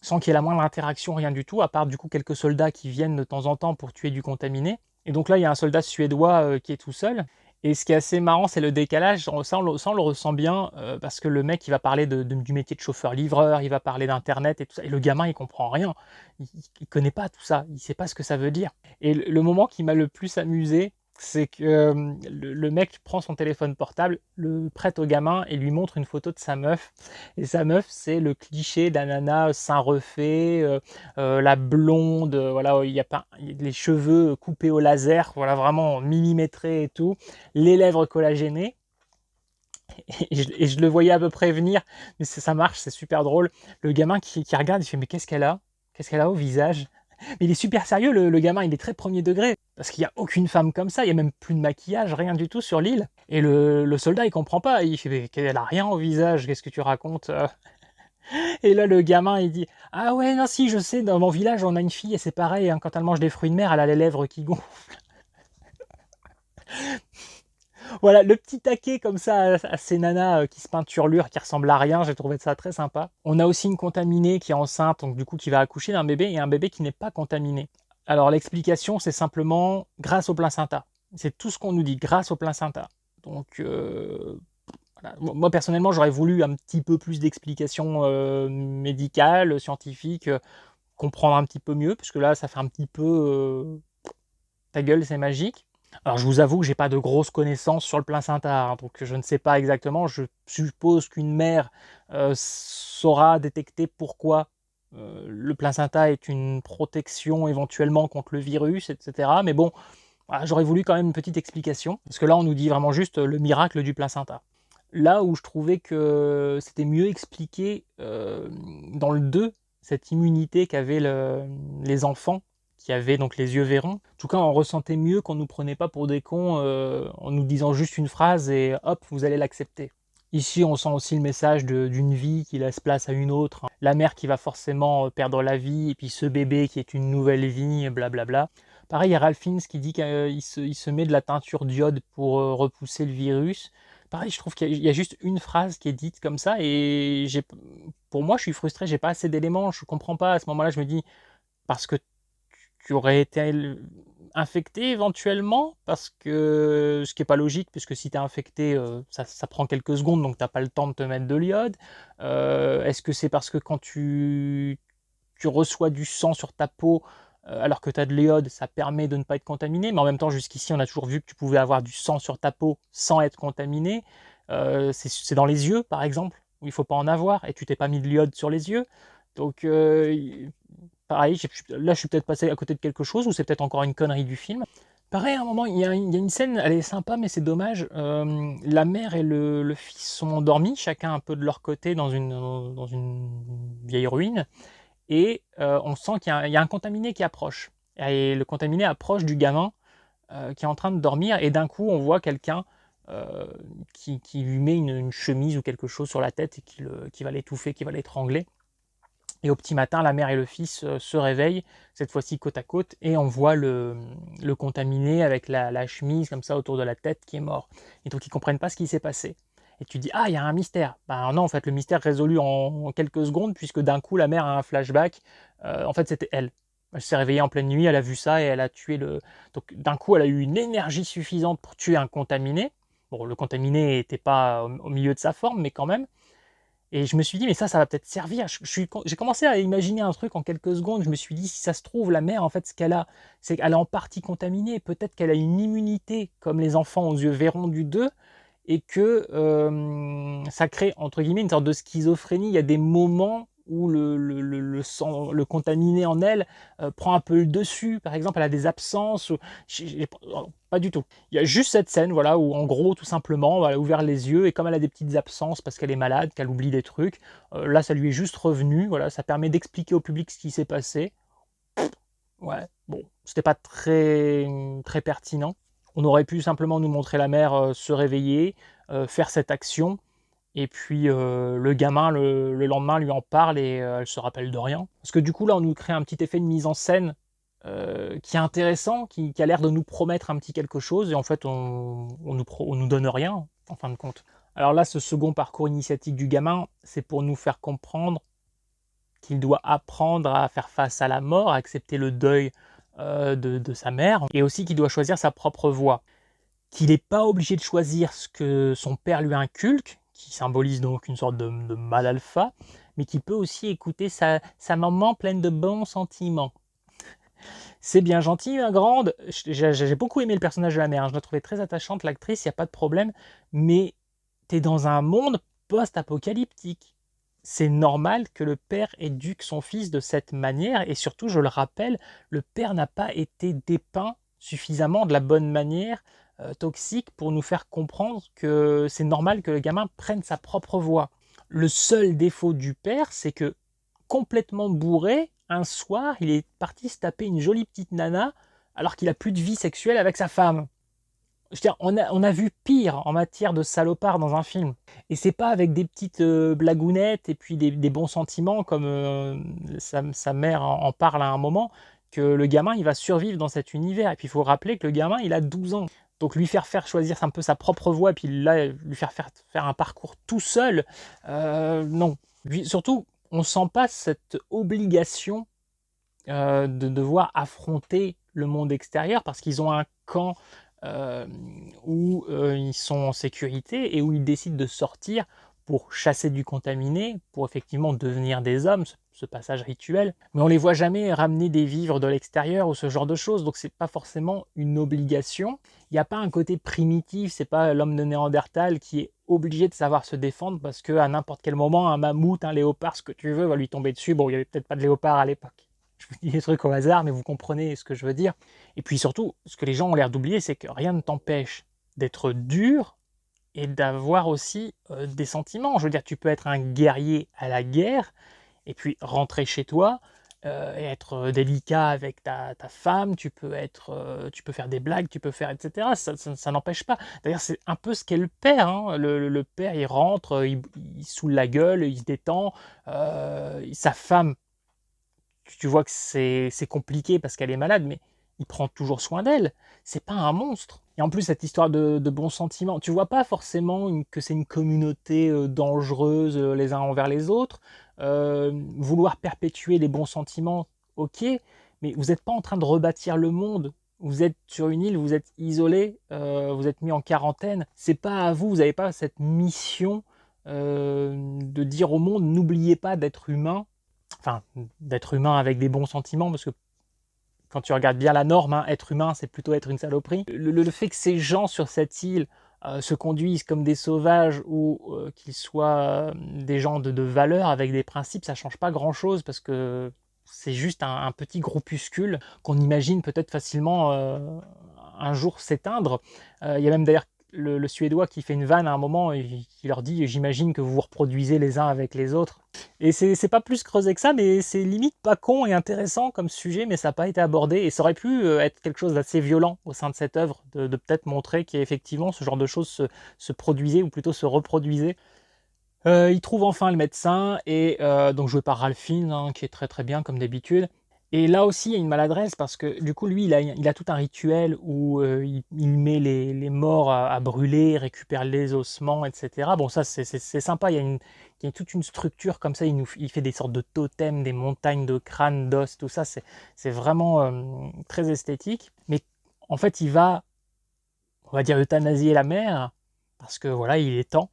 S1: sans qu'il y ait la moindre interaction, rien du tout, à part du coup quelques soldats qui viennent de temps en temps pour tuer du contaminé. Et donc là, il y a un soldat suédois qui est tout seul. Et ce qui est assez marrant, c'est le décalage. Ça, on le ressent bien parce que le mec, il va parler du métier de chauffeur-livreur, il va parler d'internet et tout ça. Et le gamin, il comprend rien. Il connaît pas tout ça. Il sait pas ce que ça veut dire. Et le moment qui m'a le plus amusé, c'est que le mec prend son téléphone portable, le prête au gamin et lui montre une photo de sa meuf. Et sa meuf, c'est le cliché d'un nana sein refait, la blonde, voilà, il y a pas les cheveux coupés au laser, voilà, vraiment millimétrés et tout, les lèvres collagénées. Et je le voyais à peu près venir, mais ça marche, c'est super drôle. Le gamin qui regarde, il fait mais qu'est-ce qu'elle a? Qu'est-ce qu'elle a au visage? Mais il est super sérieux, le gamin, il est très premier degré. Parce qu'il n'y a aucune femme comme ça, il n'y a même plus de maquillage, rien du tout sur l'île. Et le soldat, il comprend pas, il fait mais elle a rien au visage, qu'est-ce que tu racontes? Et là, le gamin, il dit ah ouais, non, si, je sais, dans mon village, on a une fille et c'est pareil, hein, quand elle mange des fruits de mer, elle a les lèvres qui gonflent. Voilà, le petit taquet comme ça à ces nanas qui se peinturlurent, qui ressemblent à rien, j'ai trouvé ça très sympa. On a aussi une contaminée qui est enceinte, donc du coup qui va accoucher d'un bébé, et un bébé qui n'est pas contaminé. Alors l'explication, c'est simplement grâce au placenta. C'est tout ce qu'on nous dit, grâce au placenta. Donc voilà. Moi personnellement, j'aurais voulu un petit peu plus d'explications médicales, scientifiques, comprendre un petit peu mieux, puisque là, ça fait un petit peu ta gueule, c'est magique. Alors je vous avoue que j'ai pas de grosses connaissances sur le placenta, hein, donc je ne sais pas exactement. Je suppose qu'une mère saura détecter pourquoi le placenta est une protection éventuellement contre le virus, etc. Mais bon, voilà, j'aurais voulu quand même une petite explication, parce que là on nous dit vraiment juste le miracle du placenta. Là où je trouvais que c'était mieux expliqué dans le 2, cette immunité qu'avaient les enfants qui avaient donc les yeux verrons. En tout cas, on ressentait mieux qu'on ne nous prenait pas pour des cons en nous disant juste une phrase et hop, vous allez l'accepter. Ici, on sent aussi le message d'une vie qui laisse place à une autre. La mère qui va forcément perdre la vie, et puis ce bébé qui est une nouvelle vie, blablabla. Pareil, il y a Ralph Fiennes qui dit qu'il se met de la teinture d'iode pour repousser le virus. Pareil, je trouve qu'il y a juste une phrase qui est dite comme ça et pour moi, je suis frustré, j'ai pas assez d'éléments, je comprends pas. À ce moment-là, je me dis, parce que tu aurais été infecté éventuellement, parce que ce qui est pas logique, puisque si tu es infecté, ça prend quelques secondes, donc t'as pas le temps de te mettre de l'iode. Est-ce que c'est parce que quand tu reçois du sang sur ta peau, alors que tu as de l'iode, ça permet de ne pas être contaminé, mais en même temps, jusqu'ici, on a toujours vu que tu pouvais avoir du sang sur ta peau sans être contaminé. C'est dans les yeux, par exemple, où il ne faut pas en avoir, et tu t'es pas mis de l'iode sur les yeux. Donc, pareil, là, je suis peut-être passé à côté de quelque chose, ou c'est peut-être encore une connerie du film. Pareil, à un moment, il y a une scène, elle est sympa, mais c'est dommage. La mère et le fils sont endormis, chacun un peu de leur côté dans une vieille ruine et on sent qu'il y a un contaminé qui approche. Et le contaminé approche du gamin qui est en train de dormir, et d'un coup, on voit quelqu'un euh, qui lui met une chemise ou quelque chose sur la tête et qui va l'étouffer, qui va l'étrangler. Et au petit matin, la mère et le fils se réveillent, cette fois-ci côte à côte, et on voit le contaminé avec la chemise comme ça autour de la tête qui est mort. Et donc ils comprennent pas ce qui s'est passé. Et tu dis, ah, il y a un mystère. Ben non, en fait, le mystère résolu en quelques secondes, puisque d'un coup, la mère a un flashback. En fait, c'était elle. Elle s'est réveillée en pleine nuit, elle a vu ça et elle a tué le. Donc d'un coup, elle a eu une énergie suffisante pour tuer un contaminé. Bon, le contaminé n'était pas au milieu de sa forme, mais quand même. Et je me suis dit, mais ça va peut-être servir. J'ai commencé à imaginer un truc en quelques secondes. Je me suis dit, si ça se trouve, la mère, en fait, ce qu'elle a, c'est qu'elle est en partie contaminée. Peut-être qu'elle a une immunité, comme les enfants aux yeux verront du 2, et que ça crée, entre guillemets, une sorte de schizophrénie. Il y a des moments où sang, le contaminé en elle prend un peu le dessus. Par exemple, elle a des absences. Pas du tout. Il y a juste cette scène, voilà, où en gros, tout simplement, elle a ouvert les yeux et comme elle a des petites absences parce qu'elle est malade, qu'elle oublie des trucs, là, ça lui est juste revenu. Voilà, ça permet d'expliquer au public ce qui s'est passé. Ouais, bon, c'était pas très, très pertinent. On aurait pu simplement nous montrer la mère se réveiller, faire cette action, et puis le gamin, le lendemain, lui en parle et elle se rappelle de rien. Parce que du coup, là, on nous crée un petit effet de mise en scène qui est intéressant, qui a l'air de nous promettre un petit quelque chose, et en fait, on nous donne rien, en fin de compte. Alors là, ce second parcours initiatique du gamin, c'est pour nous faire comprendre qu'il doit apprendre à faire face à la mort, à accepter le deuil de sa mère, et aussi qu'il doit choisir sa propre voie. qu'il n'est pas obligé de choisir ce que son père lui inculque, qui symbolise donc une sorte de mâle alpha, mais qu'il peut aussi écouter sa maman pleine de bons sentiments. C'est bien gentil, ma grande. J'ai beaucoup aimé le personnage de la mère, hein. Je la trouvais très attachante, l'actrice, il n'y a pas de problème, mais tu es dans un monde post-apocalyptique. C'est normal que le père éduque son fils de cette manière, et surtout, je le rappelle, le père n'a pas été dépeint suffisamment de la bonne manière toxique pour nous faire comprendre que c'est normal que le gamin prenne sa propre voie. Le seul défaut du père, c'est que complètement bourré, un soir, il est parti se taper une jolie petite nana alors qu'il a plus de vie sexuelle avec sa femme. Je veux dire, on a vu pire en matière de salopard dans un film. Et c'est pas avec des petites blagounettes et puis des bons sentiments comme sa mère en parle à un moment que le gamin il va survivre dans cet univers. Et puis il faut rappeler que le gamin il a 12 ans. Donc lui faire choisir un peu sa propre voie et puis là lui faire un parcours tout seul, non. Surtout, on sent pas cette obligation de devoir affronter le monde extérieur parce qu'ils ont un camp euh, où ils sont en sécurité et où ils décident de sortir pour chasser du contaminé, pour effectivement devenir des hommes, ce passage rituel. Mais on les voit jamais ramener des vivres de l'extérieur ou ce genre de choses, donc c'est pas forcément une obligation. Il n'y a pas un côté primitif, c'est pas l'homme de Néandertal qui est obligé de savoir se défendre parce qu'à n'importe quel moment, un mammouth, un léopard, ce que tu veux, va lui tomber dessus. Bon, il n'y avait peut-être pas de léopard à l'époque. Je vous dis des trucs au hasard, mais vous comprenez ce que je veux dire. Et puis surtout, ce que les gens ont l'air d'oublier, c'est que rien ne t'empêche d'être dur et d'avoir aussi des sentiments. Je veux dire, tu peux être un guerrier à la guerre et puis rentrer chez toi et être délicat avec ta femme, tu peux faire des blagues, tu peux faire, etc. Ça n'empêche pas. D'ailleurs, c'est un peu ce qu'est le père, hein. Le père, il rentre, il saoule la gueule, il se détend. Sa femme, tu vois que c'est compliqué parce qu'elle est malade, mais il prend toujours soin d'elle. C'est pas un monstre. Et en plus, cette histoire de bons sentiments, tu vois pas forcément que c'est une communauté dangereuse les uns envers les autres. Vouloir perpétuer les bons sentiments, ok, mais vous n'êtes pas en train de rebâtir le monde. Vous êtes sur une île, vous êtes isolé, vous êtes mis en quarantaine. C'est pas à vous, vous n'avez pas cette mission de dire au monde n'oubliez pas d'être humain, enfin d'être humain avec des bons sentiments, parce que quand tu regardes bien la norme, hein, être humain, c'est plutôt être une saloperie. Le fait que ces gens sur cette île se conduisent comme des sauvages ou qu'ils soient des gens de valeur avec des principes, ça change pas grand-chose parce que c'est juste un petit groupuscule qu'on imagine peut-être facilement un jour s'éteindre. Il y a même d'ailleurs le Suédois qui fait une vanne à un moment et qui leur dit j'imagine que vous vous reproduisez les uns avec les autres. Et c'est pas plus creusé que ça, mais c'est limite pas con et intéressant comme sujet, mais ça n'a pas été abordé. Et ça aurait pu être quelque chose d'assez violent au sein de cette œuvre, de peut-être montrer qu'effectivement ce genre de choses se produisait, ou plutôt se reproduisait. Il trouve enfin le médecin, et donc joué par Ralph Fiennes, hein, qui est très très bien comme d'habitude. Et là aussi, il y a une maladresse parce que du coup, lui, il a tout un rituel où il met les morts à brûler, récupère les ossements, etc. Bon, ça, c'est sympa. Il y a toute une structure comme ça. Il fait des sortes de totems, des montagnes de crânes, d'os, tout ça. C'est vraiment très esthétique. Mais en fait, on va dire, euthanasier la mère parce que voilà, il est temps.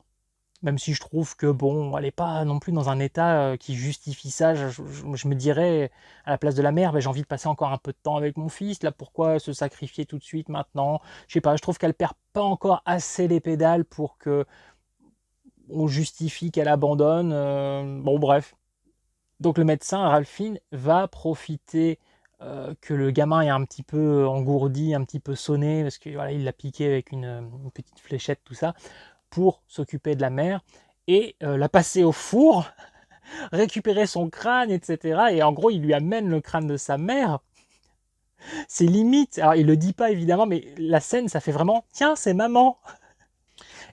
S1: Même si je trouve que bon, elle n'est pas non plus dans un état qui justifie ça. Je me dirais, à la place de la mère, ben, j'ai envie de passer encore un peu de temps avec mon fils. Là, pourquoi se sacrifier tout de suite maintenant? Je sais pas, je trouve qu'elle perd pas encore assez les pédales pour que on justifie qu'elle abandonne. Bon, bref. Donc le médecin, Ralphine, va profiter que le gamin est un petit peu engourdi, un petit peu sonné, parce que voilà, il l'a piqué avec une petite fléchette, tout ça, pour s'occuper de la mère et la passer au four, récupérer son crâne, etc. Et en gros, il lui amène le crâne de sa mère. C'est limite, alors il le dit pas évidemment, mais la scène, ça fait vraiment, tiens, c'est maman.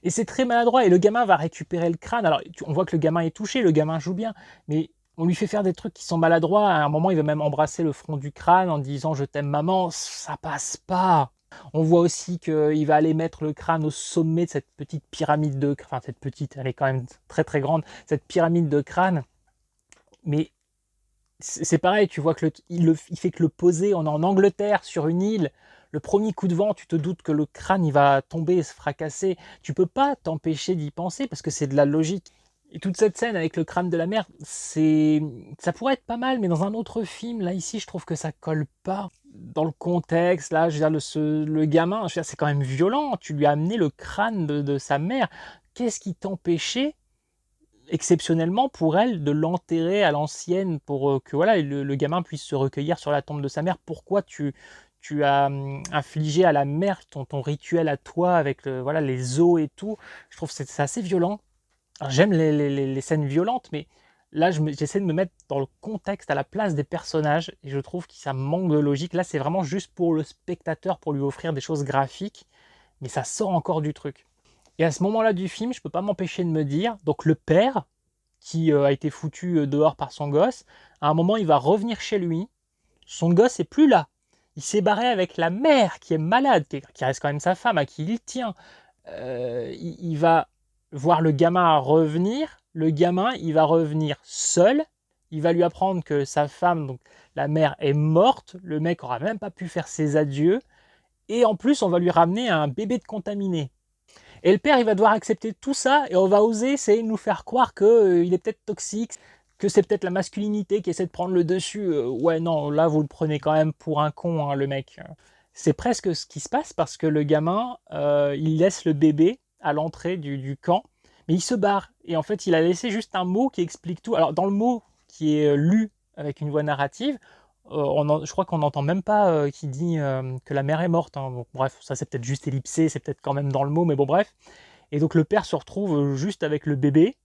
S1: Et c'est très maladroit, et le gamin va récupérer le crâne. Alors, on voit que le gamin est touché, le gamin joue bien, mais on lui fait faire des trucs qui sont maladroits. À un moment, il va même embrasser le front du crâne en disant je t'aime maman, ça passe pas. On voit aussi qu'il va aller mettre le crâne au sommet de cette petite pyramide de crâne. Enfin, cette petite, elle est quand même très très grande, cette pyramide de crâne. Mais c'est pareil, tu vois que il fait que le poser. On est en Angleterre, sur une île. Le premier coup de vent, tu te doutes que le crâne il va tomber et se fracasser. Tu peux pas t'empêcher d'y penser parce que c'est de la logique. Et toute cette scène avec le crâne de la mère, ça pourrait être pas mal, mais dans un autre film, là ici, je trouve que ça colle pas dans le contexte. Là, je veux dire, le gamin, je veux dire, c'est quand même violent. Tu lui as amené le crâne de sa mère. Qu'est-ce qui t'empêchait exceptionnellement pour elle de l'enterrer à l'ancienne pour que voilà le gamin puisse se recueillir sur la tombe de sa mère? Pourquoi tu as infligé à la mère ton rituel à toi avec voilà, les os et tout? Je trouve que c'est assez violent. Alors, j'aime les scènes violentes, mais là j'essaie de me mettre dans le contexte, à la place des personnages, et je trouve que ça manque de logique. Là c'est vraiment juste pour le spectateur, pour lui offrir des choses graphiques, mais ça sort encore du truc. Et à ce moment-là du film, je peux pas m'empêcher de me dire, donc le père, qui a été foutu dehors par son gosse, à un moment il va revenir chez lui, son gosse est plus là. Il s'est barré avec la mère qui est malade, qui reste quand même sa femme, à qui il tient. Il va voir le gamin revenir. Le gamin, il va revenir seul. Il va lui apprendre que sa femme, donc la mère, est morte. Le mec aura même pas pu faire ses adieux. Et en plus, on va lui ramener un bébé de contaminé. Et le père, il va devoir accepter tout ça et on va oser essayer de nous faire croire qu'il est peut-être toxique, que c'est peut-être la masculinité qui essaie de prendre le dessus. Ouais, non, là, vous le prenez quand même pour un con, hein, le mec. C'est presque ce qui se passe parce que le gamin, il laisse le bébé à l'entrée du camp, mais il se barre. Et en fait, il a laissé juste un mot qui explique tout. Alors, dans le mot qui est lu avec une voix narrative, je crois qu'on n'entend même pas qui dit que la mère est morte, hein. Bon, bref, ça c'est peut-être juste ellipsé, c'est peut-être quand même dans le mot, mais bon, bref. Et donc le père se retrouve juste avec le bébé,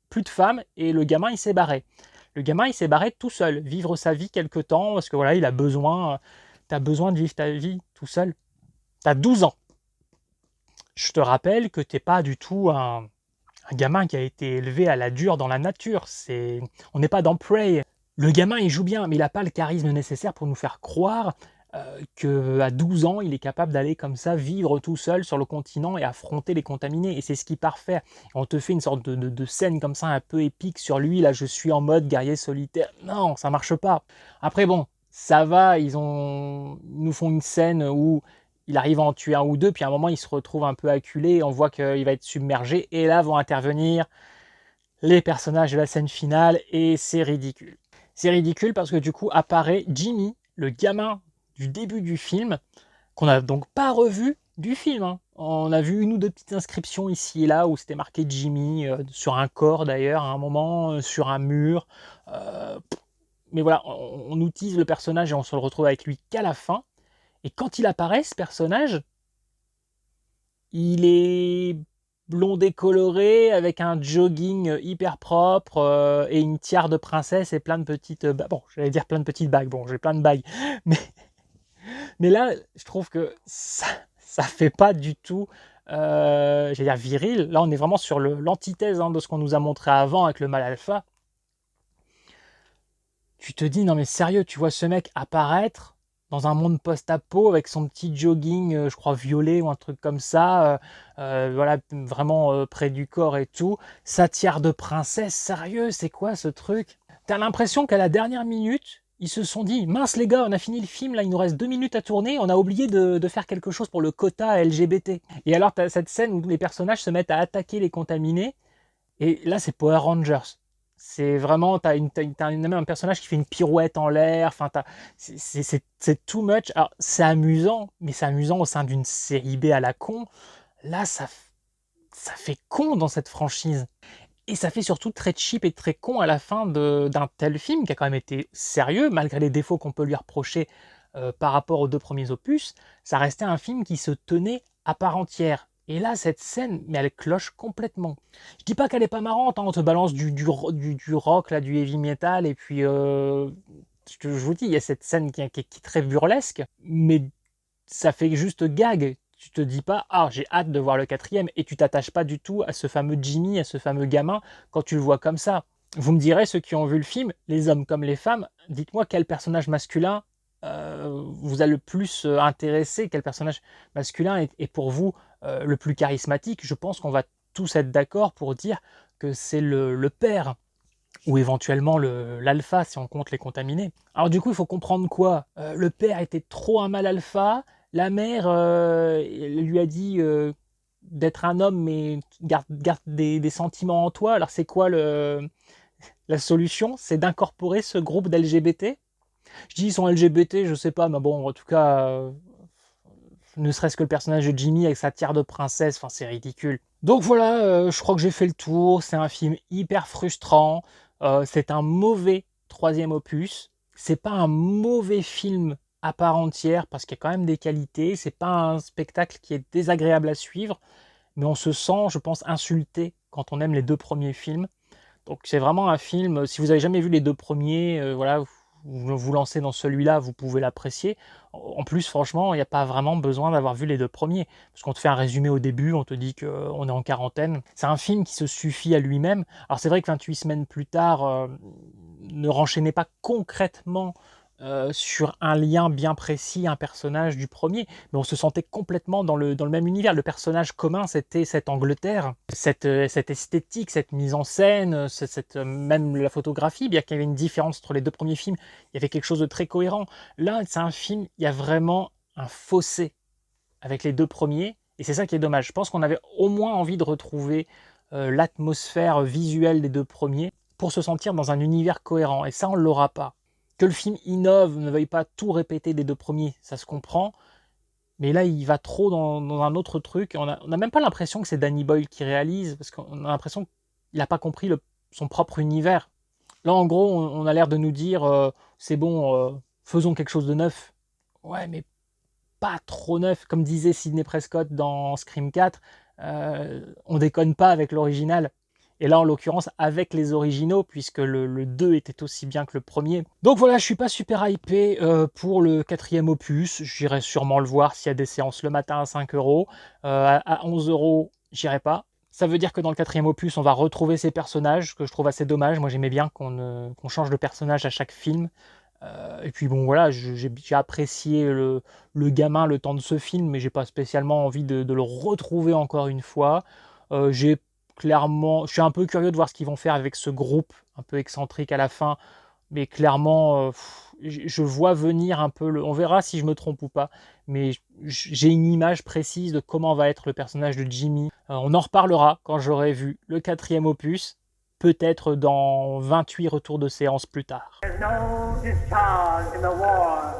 S1: plus de femme, et le gamin il s'est barré. Le gamin il s'est barré tout seul, vivre sa vie quelque temps, parce que voilà, il a besoin, t'as besoin de vivre ta vie tout seul. T'as 12 ans. Je te rappelle que t'es pas du tout un gamin qui a été élevé à la dure dans la nature. On n'est pas dans Prey. Le gamin, il joue bien, mais il n'a pas le charisme nécessaire pour nous faire croire qu'à 12 ans, il est capable d'aller comme ça, vivre tout seul sur le continent et affronter les contaminés. Et c'est ce qu'il part faire. On te fait une sorte de scène comme ça, un peu épique sur lui. Là, je suis en mode guerrier solitaire. Non, ça marche pas. Après, bon, ça va. Ils nous font une scène où il arrive à en tuer un ou deux, puis à un moment, il se retrouve un peu acculé. On voit qu'il va être submergé. Et là, vont intervenir les personnages de la scène finale. Et c'est ridicule. C'est ridicule parce que du coup apparaît Jimmy, le gamin du début du film, qu'on n'a donc pas revu du film, hein. On a vu une ou deux petites inscriptions ici et là où c'était marqué Jimmy, sur un corps d'ailleurs, à un moment, sur un mur. Euh, mais voilà, on utilise le personnage et on se le retrouve avec lui qu'à la fin. Et quand il apparaît, ce personnage, il est blondé coloré avec un jogging hyper propre et une tiare de princesse et plein de petites bon, j'allais dire plein de petites bagues. Bon, j'ai plein de bagues, mais là, je trouve que ça fait pas du tout j'allais dire viril. Là, on est vraiment sur l'antithèse, hein, de ce qu'on nous a montré avant avec le mâle alpha. Tu te dis non mais sérieux, tu vois ce mec apparaître dans un monde post-apo avec son petit jogging, je crois violet ou un truc comme ça, voilà, vraiment près du corps et tout. Sa tiare de princesse, sérieux, c'est quoi ce truc? T'as l'impression qu'à la dernière minute, ils se sont dit mince les gars, on a fini le film, là il nous reste 2 minutes à tourner, on a oublié de faire quelque chose pour le quota LGBT. Et alors t'as cette scène où les personnages se mettent à attaquer les contaminés, et là c'est Power Rangers. C'est vraiment, t'as même un personnage qui fait une pirouette en l'air. Enfin, c'est too much. Alors, c'est amusant, mais c'est amusant au sein d'une série B à la con. Là, ça fait con dans cette franchise. Et ça fait surtout très cheap et très con à la fin d'un tel film qui a quand même été sérieux, malgré les défauts qu'on peut lui reprocher par rapport aux deux premiers opus. Ça restait un film qui se tenait à part entière. Et là, cette scène, mais elle cloche complètement. Je dis pas qu'elle est pas marrante, hein, on te balance du rock, là, du heavy metal, et puis je vous dis, il y a cette scène qui est très burlesque, mais ça fait juste gag. Tu te dis pas, ah, j'ai hâte de voir le quatrième, et tu t'attaches pas du tout à ce fameux Jimmy, à ce fameux gamin, quand tu le vois comme ça. Vous me direz, ceux qui ont vu le film, les hommes comme les femmes, dites-moi quel personnage masculin vous a le plus intéressé, quel personnage masculin est pour vous le plus charismatique. Je pense qu'on va tous être d'accord pour dire que c'est le père, ou éventuellement l'alpha si on compte les contaminés. Alors du coup, il faut comprendre quoi? Le père était trop un mâle alpha, La mère elle lui a dit d'être un homme, mais garde des sentiments en toi. Alors c'est quoi la solution? C'est d'incorporer ce groupe d'LGBT. Je dis ils sont LGBT, je sais pas, mais bon, en tout cas, ne serait-ce que le personnage de Jimmy avec sa tiare de princesse, enfin c'est ridicule. Donc voilà, je crois que j'ai fait le tour. C'est un film hyper frustrant. C'est un mauvais troisième opus. C'est pas un mauvais film à part entière parce qu'il y a quand même des qualités. C'est pas un spectacle qui est désagréable à suivre, mais on se sent, je pense, insulté quand on aime les deux premiers films. Donc c'est vraiment un film, si vous avez jamais vu les deux premiers, voilà, vous vous lancez dans celui-là, vous pouvez l'apprécier. En plus, franchement, il n'y a pas vraiment besoin d'avoir vu les deux premiers, parce qu'on te fait un résumé au début, on te dit qu'on est en quarantaine. C'est un film qui se suffit à lui-même. Alors c'est vrai que 28 semaines plus tard, ne renchaînait pas concrètement sur un lien bien précis, un personnage du premier, mais on se sentait complètement dans le même univers. Le personnage commun, c'était cette Angleterre, cette esthétique, cette mise en scène, même la photographie, bien qu'il y avait une différence entre les deux premiers films, il y avait quelque chose de très cohérent. Là, c'est un film, il y a vraiment un fossé avec les deux premiers, et c'est ça qui est dommage. Je pense qu'on avait au moins envie de retrouver l'atmosphère visuelle des deux premiers pour se sentir dans un univers cohérent, et ça, on ne l'aura pas. Que le film innove, ne veuille pas tout répéter des deux premiers, ça se comprend, mais là, il va trop dans un autre truc. On a même pas l'impression que c'est Danny Boyle qui réalise, parce qu'on a l'impression qu'il n'a pas compris son propre univers. Là, en gros, on a l'air de nous dire, c'est bon, faisons quelque chose de neuf. Ouais, mais pas trop neuf. Comme disait Sidney Prescott dans Scream 4, on déconne pas avec l'original. Et là, en l'occurrence, avec les originaux, puisque le 2 était aussi bien que le premier. Donc voilà, je suis pas super hypé pour le quatrième opus. J'irai sûrement le voir s'il y a des séances le matin à 5 euros. À 11 euros, j'irai pas. Ça veut dire que dans le quatrième opus, on va retrouver ces personnages, que je trouve assez dommage. Moi, j'aimais bien qu'on change de personnage à chaque film. Et puis bon, voilà, j'ai apprécié le gamin le temps de ce film, mais j'ai pas spécialement envie de le retrouver encore une fois. Je suis un peu curieux de voir ce qu'ils vont faire avec ce groupe un peu excentrique à la fin, mais clairement, je vois venir un peu on verra si je me trompe ou pas, mais j'ai une image précise de comment va être le personnage de Jimmy. On en reparlera quand j'aurai vu le quatrième opus, peut-être dans 28 retours de séance plus tard. There's no discharge in the war.